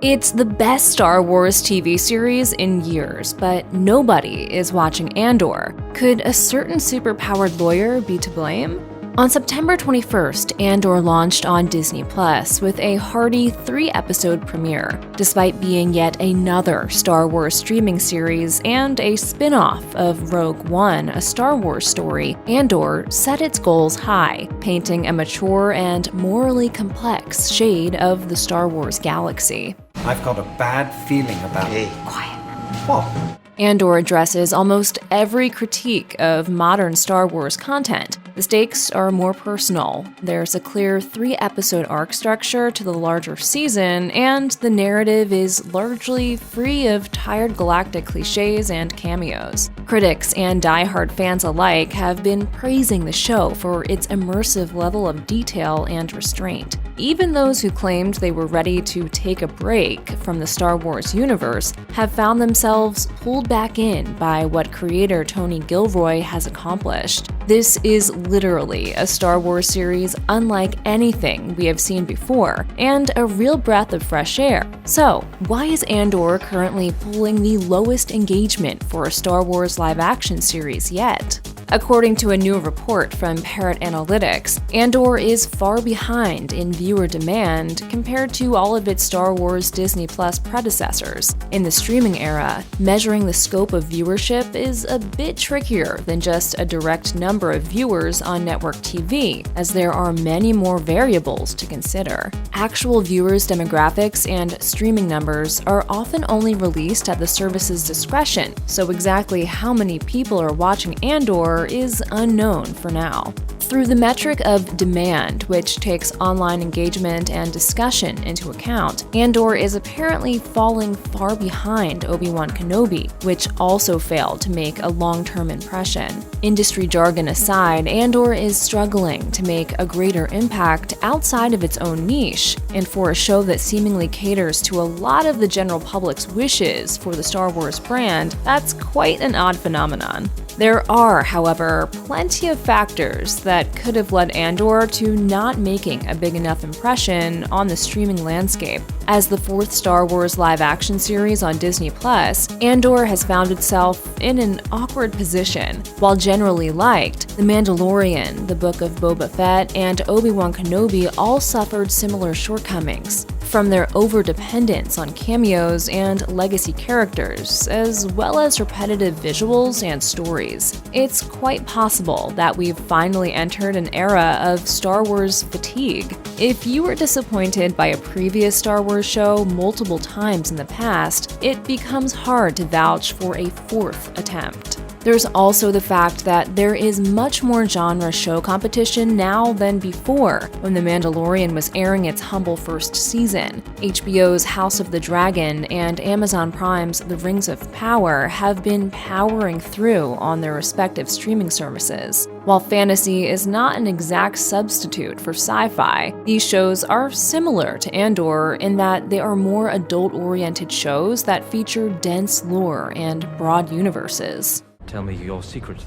It's the best Star Wars TV series in years, but nobody is watching Andor. Could a certain superpowered lawyer be to blame? On September 21st, Andor launched on Disney Plus with a hearty 3-episode premiere. Despite being yet another Star Wars streaming series and a spin-off of Rogue One, a Star Wars story, Andor set its goals high, painting a mature and morally complex shade of the Star Wars galaxy. I've got a bad feeling about it. Quiet. What? Andor addresses almost every critique of modern Star Wars content. The stakes are more personal. There's a clear 3-episode arc structure to the larger season, and the narrative is largely free of tired galactic cliches and cameos. Critics and die-hard fans alike have been praising the show for its immersive level of detail and restraint. Even those who claimed they were ready to take a break from the Star Wars universe have found themselves pulled back in by what creator Tony Gilroy has accomplished. This is literally a Star Wars series unlike anything we have seen before, and a real breath of fresh air. So, why is Andor currently pulling the lowest engagement for a Star Wars live-action series yet? According to a new report from Parrot Analytics, Andor is far behind in viewer demand compared to all of its Star Wars Disney Plus predecessors. In the streaming era, measuring the scope of viewership is a bit trickier than just a direct number of viewers on network TV, as there are many more variables to consider. Actual viewers' demographics and streaming numbers are often only released at the service's discretion, so exactly how many people are watching Andor is unknown for now. Through the metric of demand, which takes online engagement and discussion into account, Andor is apparently falling far behind Obi-Wan Kenobi, which also failed to make a long-term impression. Industry jargon aside, Andor is struggling to make a greater impact outside of its own niche, and for a show that seemingly caters to a lot of the general public's wishes for the Star Wars brand, that's quite an odd phenomenon. There are, however, plenty of factors that could have led Andor to not making a big enough impression on the streaming landscape. As the 4th Star Wars live-action series on Disney Plus, Andor has found itself in an awkward position. While generally liked, The Mandalorian, The Book of Boba Fett, and Obi-Wan Kenobi all suffered similar shortcomings, from their overdependence on cameos and legacy characters, as well as repetitive visuals and stories. It's quite possible that we've finally entered an era of Star Wars fatigue. If you were disappointed by a previous Star Wars show multiple times in the past, it becomes hard to vouch for a 4th attempt. There's also the fact that there is much more genre show competition now than before, when The Mandalorian was airing its humble first season. HBO's House of the Dragon and Amazon Prime's The Rings of Power have been powering through on their respective streaming services. While fantasy is not an exact substitute for sci-fi, these shows are similar to Andor in that they are more adult-oriented shows that feature dense lore and broad universes. Tell me your secret.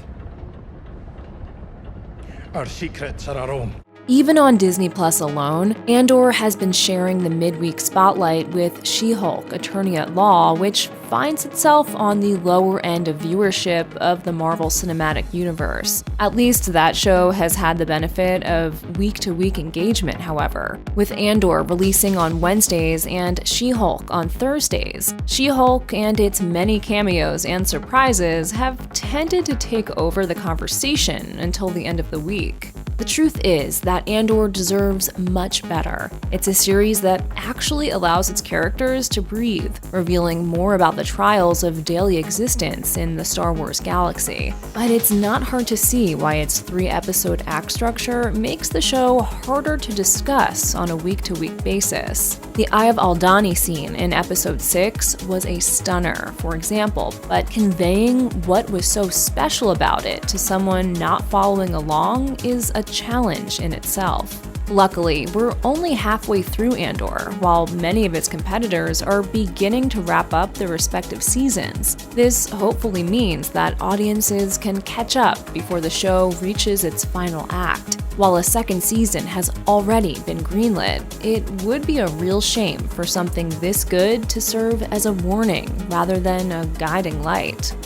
Our secrets are our own. Even on Disney Plus alone, Andor has been sharing the midweek spotlight with She-Hulk, Attorney at Law, which finds itself on the lower end of viewership of the Marvel Cinematic Universe. At least that show has had the benefit of week-to-week engagement, however, with Andor releasing on Wednesdays and She-Hulk on Thursdays. She-Hulk and its many cameos and surprises have tended to take over the conversation until the end of the week. The truth is that Andor deserves much better. It's a series that actually allows its characters to breathe, revealing more about the trials of daily existence in the Star Wars galaxy. But it's not hard to see why its 3-episode act structure makes the show harder to discuss on a week-to-week basis. The Eye of Aldhani scene in episode 6 was a stunner, for example, but conveying what was so special about it to someone not following along is a challenge in itself. Luckily, we're only halfway through Andor, while many of its competitors are beginning to wrap up their respective seasons. This hopefully means that audiences can catch up before the show reaches its final act. While a second season has already been greenlit, it would be a real shame for something this good to serve as a warning rather than a guiding light.